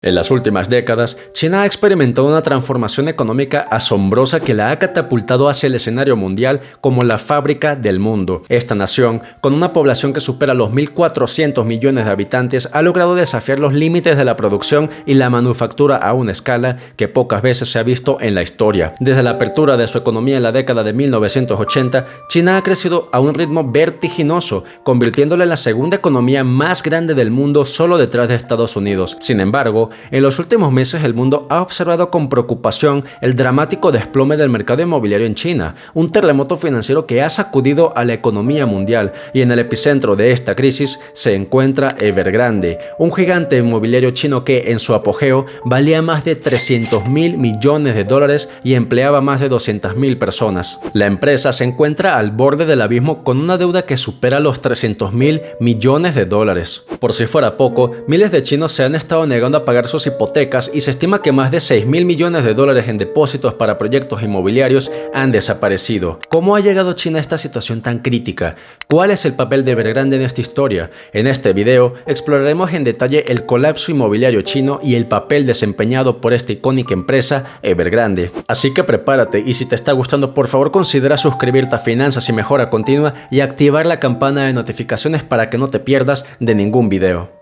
En las últimas décadas, China ha experimentado una transformación económica asombrosa que la ha catapultado hacia el escenario mundial como la fábrica del mundo. Esta nación, con una población que supera los 1.400 millones de habitantes, ha logrado desafiar los límites de la producción y la manufactura a una escala que pocas veces se ha visto en la historia. Desde la apertura de su economía en la década de 1980, China ha crecido a un ritmo vertiginoso, convirtiéndola en la segunda economía más grande del mundo solo detrás de Estados Unidos. Sin embargo, en los últimos meses el mundo ha observado con preocupación el dramático desplome del mercado inmobiliario en China, un terremoto financiero que ha sacudido a la economía mundial, y en el epicentro de esta crisis se encuentra Evergrande, un gigante inmobiliario chino que en su apogeo valía más de 300.000 millones de dólares y empleaba más de 200.000 personas. La empresa se encuentra al borde del abismo con una deuda que supera los 300.000 millones de dólares. Por si fuera poco, miles de chinos se han estado negando a pagar sus hipotecas y se estima que más de 6.000 millones de dólares en depósitos para proyectos inmobiliarios han desaparecido. ¿Cómo ha llegado China a esta situación tan crítica? ¿Cuál es el papel de Evergrande en esta historia? En este video exploraremos en detalle el colapso inmobiliario chino y el papel desempeñado por esta icónica empresa Evergrande. Así que prepárate, y si te está gustando, por favor considera suscribirte a Finanzas y Mejora Continua y activar la campana de notificaciones para que no te pierdas de ningún video.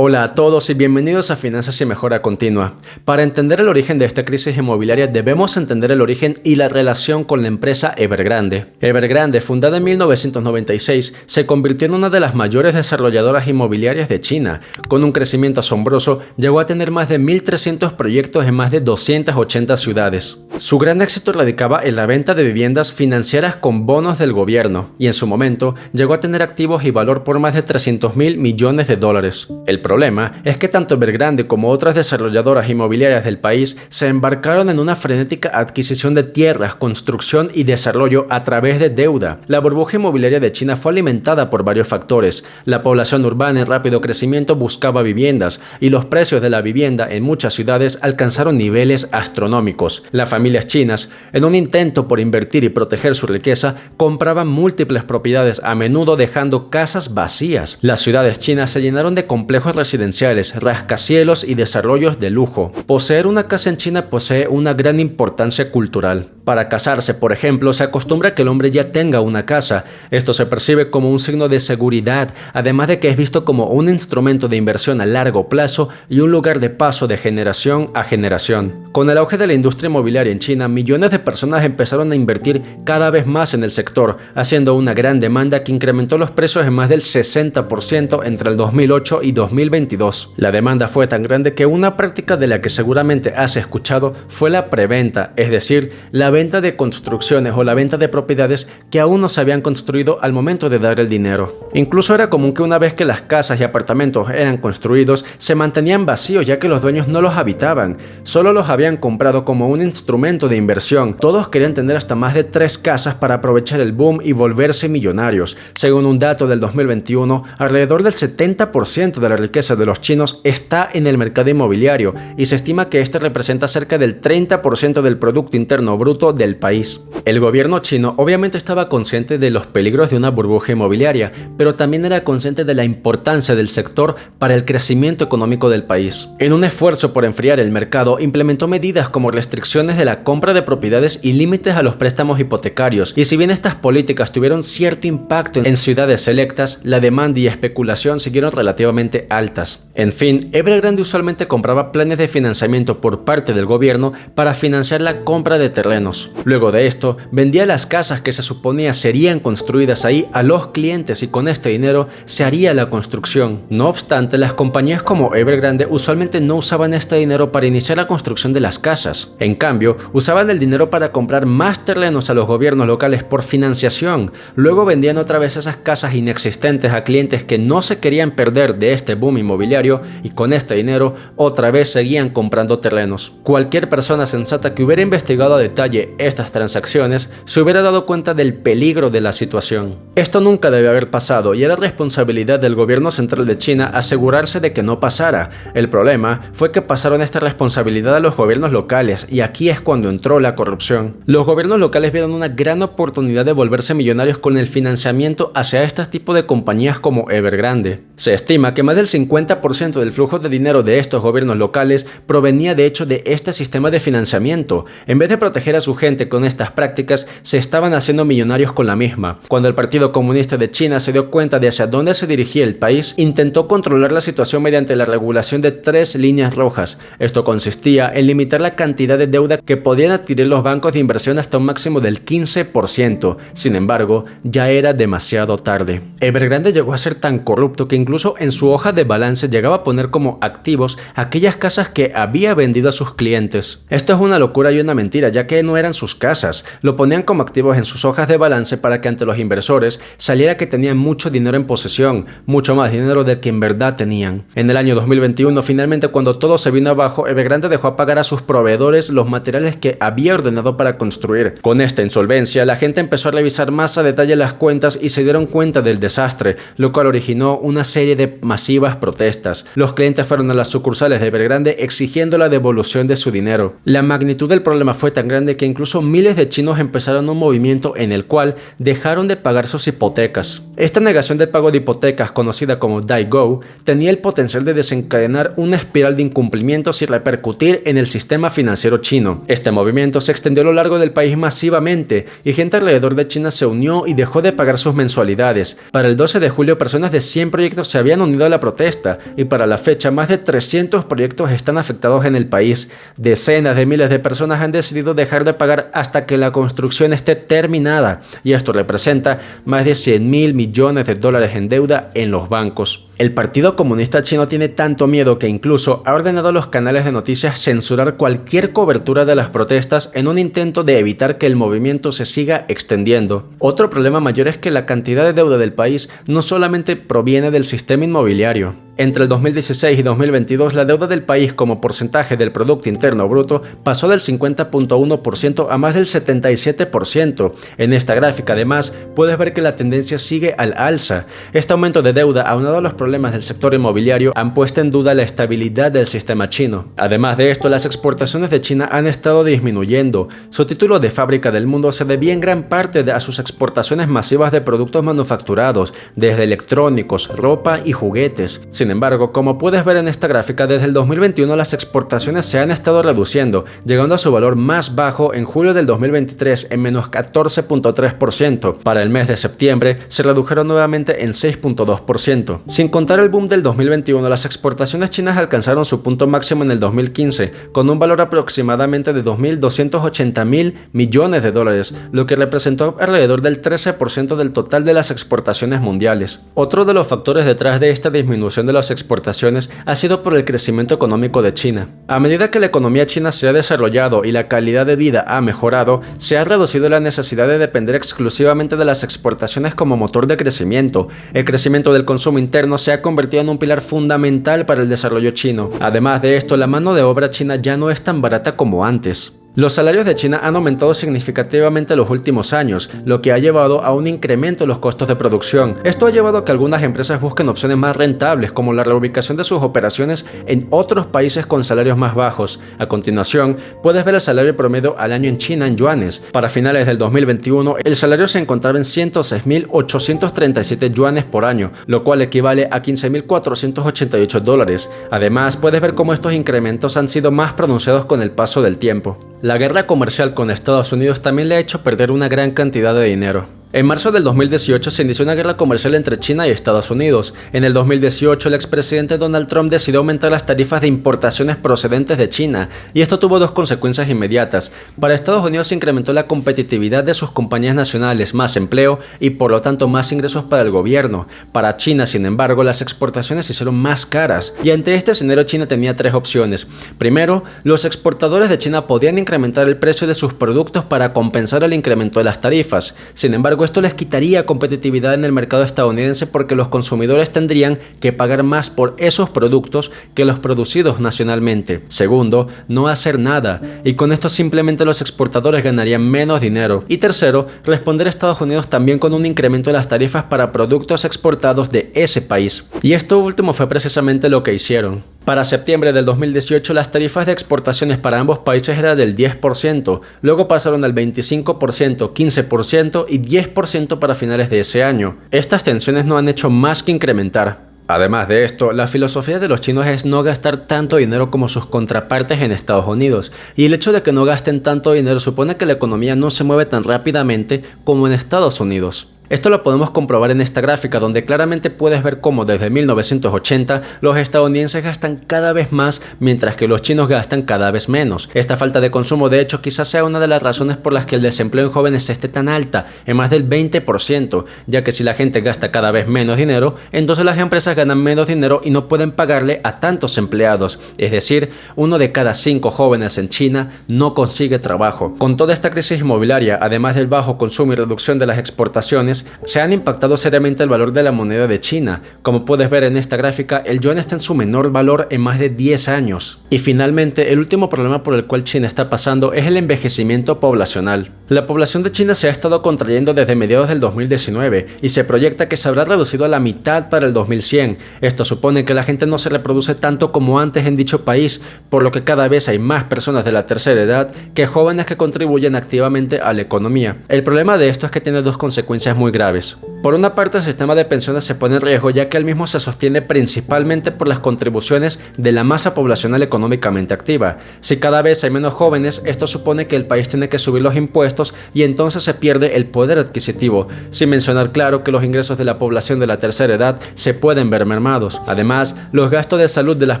Hola a todos y bienvenidos a Finanzas y Mejora Continua. Para entender el origen de esta crisis inmobiliaria debemos entender el origen y la relación con la empresa Evergrande. Evergrande, fundada en 1996, se convirtió en una de las mayores desarrolladoras inmobiliarias de China. Con un crecimiento asombroso, llegó a tener más de 1.300 proyectos en más de 280 ciudades. Su gran éxito radicaba en la venta de viviendas financiadas con bonos del gobierno, y en su momento llegó a tener activos y valor por más de 300.000 millones de dólares. El problema es que tanto Evergrande como otras desarrolladoras inmobiliarias del país se embarcaron en una frenética adquisición de tierras, construcción y desarrollo a través de deuda. La burbuja inmobiliaria de China fue alimentada por varios factores. La población urbana en rápido crecimiento buscaba viviendas, y los precios de la vivienda en muchas ciudades alcanzaron niveles astronómicos. Las familias chinas, en un intento por invertir y proteger su riqueza, compraban múltiples propiedades, a menudo dejando casas vacías. Las ciudades chinas se llenaron de complejos residenciales, rascacielos y desarrollos de lujo. Poseer una casa en China posee una gran importancia cultural. Para casarse, por ejemplo, se acostumbra que el hombre ya tenga una casa. Esto se percibe como un signo de seguridad, además de que es visto como un instrumento de inversión a largo plazo y un lugar de paso de generación a generación. Con el auge de la industria inmobiliaria en China, millones de personas empezaron a invertir cada vez más en el sector, haciendo una gran demanda que incrementó los precios en más del 60% entre el 2008 y 2022. La demanda fue tan grande que una práctica de la que seguramente has escuchado fue la preventa, es decir, la venta de construcciones o la venta de propiedades que aún no se habían construido al momento de dar el dinero. Incluso era común que una vez que las casas y apartamentos eran construidos, se mantenían vacíos ya que los dueños no los habitaban, solo los habían comprado como un instrumento de inversión. Todos querían tener hasta más de 3 casas para aprovechar el boom y volverse millonarios. Según un dato del 2021, alrededor del 70% de la riqueza de los chinos está en el mercado inmobiliario, y se estima que este representa cerca del 30% del Producto Interno Bruto del país. El gobierno chino obviamente estaba consciente de los peligros de una burbuja inmobiliaria, pero también era consciente de la importancia del sector para el crecimiento económico del país. En un esfuerzo por enfriar el mercado, implementó medidas como restricciones de la compra de propiedades y límites a los préstamos hipotecarios, y si bien estas políticas tuvieron cierto impacto en ciudades selectas, la demanda y especulación siguieron relativamente altas. En fin, Evergrande usualmente compraba planes de financiamiento por parte del gobierno para financiar la compra de terrenos. Luego de esto, vendía las casas que se suponía serían construidas ahí a los clientes, y con este dinero se haría la construcción. No obstante, las compañías como Evergrande usualmente no usaban este dinero para iniciar la construcción de las casas. En cambio, usaban el dinero para comprar más terrenos a los gobiernos locales por financiación. Luego vendían otra vez esas casas inexistentes a clientes que no se querían perder de este boom inmobiliario, y con este dinero otra vez seguían comprando terrenos. Cualquier persona sensata que hubiera investigado a detalle falle estas transacciones, se hubiera dado cuenta del peligro de la situación. Esto nunca debe haber pasado y era responsabilidad del gobierno central de China asegurarse de que no pasara. El problema fue que pasaron esta responsabilidad a los gobiernos locales y aquí es cuando entró la corrupción. Los gobiernos locales vieron una gran oportunidad de volverse millonarios con el financiamiento hacia este tipo de compañías como Evergrande. Se estima que más del 50% del flujo de dinero de estos gobiernos locales provenía de hecho de este sistema de financiamiento. En vez de proteger a su gente con estas prácticas, se estaban haciendo millonarios con la misma. Cuando el Partido Comunista de China se dio cuenta de hacia dónde se dirigía el país, intentó controlar la situación mediante la regulación de 3 líneas rojas. Esto consistía en limitar la cantidad de deuda que podían adquirir los bancos de inversión hasta un máximo del 15%. Sin embargo, ya era demasiado tarde. Evergrande llegó a ser tan corrupto que incluso en su hoja de balance llegaba a poner como activos aquellas casas que había vendido a sus clientes. Esto es una locura y una mentira, ya que no eran sus casas, lo ponían como activos en sus hojas de balance para que ante los inversores saliera que tenían mucho dinero en posesión, mucho más dinero del que en verdad tenían. En el año 2021, finalmente cuando todo se vino abajo, Evergrande dejó a pagar a sus proveedores los materiales que había ordenado para construir. Con esta insolvencia, la gente empezó a revisar más a detalle las cuentas y se dieron cuenta del desastre, lo cual originó una serie de masivas protestas. Los clientes fueron a las sucursales de Evergrande exigiendo la devolución de su dinero. La magnitud del problema fue tan grande que incluso miles de chinos empezaron un movimiento en el cual dejaron de pagar sus hipotecas. Esta negación de pago de hipotecas, conocida como Dai-Go, tenía el potencial de desencadenar una espiral de incumplimientos y repercutir en el sistema financiero chino. Este movimiento se extendió a lo largo del país masivamente y gente alrededor de China se unió y dejó de pagar sus mensualidades. Para el 12 de julio, personas de 100 proyectos se habían unido a la protesta y para la fecha más de 300 proyectos están afectados en el país. Decenas de miles de personas han decidido dejar de pagar hasta que la construcción esté terminada y esto representa más de 100.000 millones de dólares en deuda en los bancos. El Partido Comunista Chino tiene tanto miedo que incluso ha ordenado a los canales de noticias censurar cualquier cobertura de las protestas en un intento de evitar que el movimiento se siga extendiendo. Otro problema mayor es que la cantidad de deuda del país no solamente proviene del sistema inmobiliario. Entre el 2016 y 2022, la deuda del país como porcentaje del Producto Interno Bruto pasó del 50.1% a más del 77%. En esta gráfica, además, puedes ver que la tendencia sigue al alza. Este aumento de deuda, aunado a los problemas del sector inmobiliario, han puesto en duda la estabilidad del sistema chino. Además de esto, las exportaciones de China han estado disminuyendo. Su título de fábrica del mundo se debía en gran parte a sus exportaciones masivas de productos manufacturados, desde electrónicos, ropa y juguetes. Sin embargo, como puedes ver en esta gráfica, desde el 2021 las exportaciones se han estado reduciendo, llegando a su valor más bajo en julio del 2023 en menos 14.3%. Para el mes de septiembre se redujeron nuevamente en 6.2%. Sin contar el boom del 2021, las exportaciones chinas alcanzaron su punto máximo en el 2015, con un valor aproximadamente de 2.280.000 millones de dólares, lo que representó alrededor del 13% del total de las exportaciones mundiales. Otro de los factores detrás de esta disminución de las exportaciones ha sido por el crecimiento económico de China. A medida que la economía china se ha desarrollado y la calidad de vida ha mejorado, se ha reducido la necesidad de depender exclusivamente de las exportaciones como motor de crecimiento. El crecimiento del consumo interno se ha convertido en un pilar fundamental para el desarrollo chino. Además de esto, la mano de obra china ya no es tan barata como antes. Los salarios de China han aumentado significativamente en los últimos años, lo que ha llevado a un incremento en los costos de producción. Esto ha llevado a que algunas empresas busquen opciones más rentables, como la reubicación de sus operaciones en otros países con salarios más bajos. A continuación, puedes ver el salario promedio al año en China en yuanes. Para finales del 2021, el salario se encontraba en 106.837 yuanes por año, lo cual equivale a 15.488 dólares. Además, puedes ver cómo estos incrementos han sido más pronunciados con el paso del tiempo. La guerra comercial con Estados Unidos también le ha hecho perder una gran cantidad de dinero. En marzo del 2018 se inició una guerra comercial entre China y Estados Unidos. En el 2018, el expresidente Donald Trump decidió aumentar las tarifas de importaciones procedentes de China, y esto tuvo dos consecuencias inmediatas. Para Estados Unidos se incrementó la competitividad de sus compañías nacionales, más empleo y por lo tanto más ingresos para el gobierno. Para China, sin embargo, las exportaciones se hicieron más caras, y ante este escenario China tenía tres opciones. Primero, los exportadores de China podían incrementar el precio de sus productos para compensar el incremento de las tarifas. Sin embargo, embargo, esto les quitaría competitividad en el mercado estadounidense porque los consumidores tendrían que pagar más por esos productos que los producidos nacionalmente. Segundo, no hacer nada, y con esto simplemente los exportadores ganarían menos dinero. Y tercero, responder a Estados Unidos también con un incremento de las tarifas para productos exportados de ese país. Y esto último fue precisamente lo que hicieron. Para septiembre del 2018, las tarifas de exportaciones para ambos países eran del 10%, luego pasaron al 25%, 15% y 10% para finales de ese año. Estas tensiones no han hecho más que incrementar. Además de esto, la filosofía de los chinos es no gastar tanto dinero como sus contrapartes en Estados Unidos, y el hecho de que no gasten tanto dinero supone que la economía no se mueve tan rápidamente como en Estados Unidos. Esto lo podemos comprobar en esta gráfica, donde claramente puedes ver cómo desde 1980 los estadounidenses gastan cada vez más, mientras que los chinos gastan cada vez menos. Esta falta de consumo, de hecho, quizás sea una de las razones por las que el desempleo en jóvenes esté tan alta, en más del 20%, ya que si la gente gasta cada vez menos dinero, entonces las empresas ganan menos dinero y no pueden pagarle a tantos empleados. Es decir, 1 de cada 5 jóvenes en China no consigue trabajo. Con toda esta crisis inmobiliaria, además del bajo consumo y reducción de las exportaciones, se han impactado seriamente el valor de la moneda de China. Como puedes ver en esta gráfica, el yuan está en su menor valor en más de 10 años. Y finalmente, el último problema por el cual China está pasando es el envejecimiento poblacional. La población de China se ha estado contrayendo desde mediados del 2019 y se proyecta que se habrá reducido a la mitad para el 2100. Esto supone que la gente no se reproduce tanto como antes en dicho país, por lo que cada vez hay más personas de la tercera edad que jóvenes que contribuyen activamente a la economía. El problema de esto es que tiene dos consecuencias muy graves. Por una parte, el sistema de pensiones se pone en riesgo, ya que el mismo se sostiene principalmente por las contribuciones de la masa poblacional económicamente activa. Si cada vez hay menos jóvenes, esto supone que el país tiene que subir los impuestos y entonces se pierde el poder adquisitivo, sin mencionar claro que los ingresos de la población de la tercera edad se pueden ver mermados. Además, los gastos de salud de las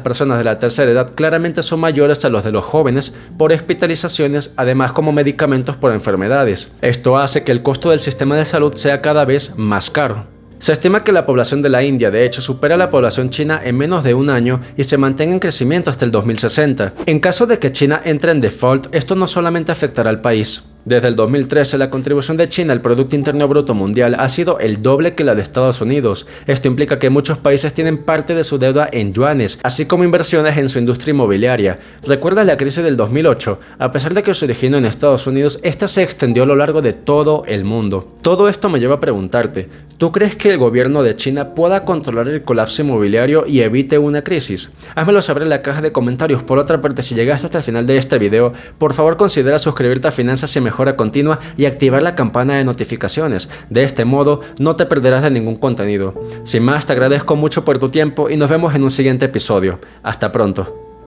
personas de la tercera edad claramente son mayores a los de los jóvenes por hospitalizaciones, además como medicamentos por enfermedades. Esto hace que el costo del sistema de salud sea cada vez más caro. Se estima que la población de la India, de hecho, supera a la población china en menos de un año y se mantenga en crecimiento hasta el 2060. En caso de que China entre en default, esto no solamente afectará al país. Desde el 2013, la contribución de China al Producto Interno Bruto Mundial ha sido el doble que la de Estados Unidos. Esto implica que muchos países tienen parte de su deuda en yuanes, así como inversiones en su industria inmobiliaria. ¿Recuerdas la crisis del 2008? A pesar de que se originó en Estados Unidos, esta se extendió a lo largo de todo el mundo. Todo esto me lleva a preguntarte, ¿tú crees que el gobierno de China pueda controlar el colapso inmobiliario y evite una crisis? Házmelo saber en la caja de comentarios. Por otra parte, si llegaste hasta el final de este video, por favor considera suscribirte a Finanzas y Mejora Continua y activar la campana de notificaciones. De este modo no te perderás de ningún contenido. Sin más, te agradezco mucho por tu tiempo y nos vemos en un siguiente episodio. Hasta pronto.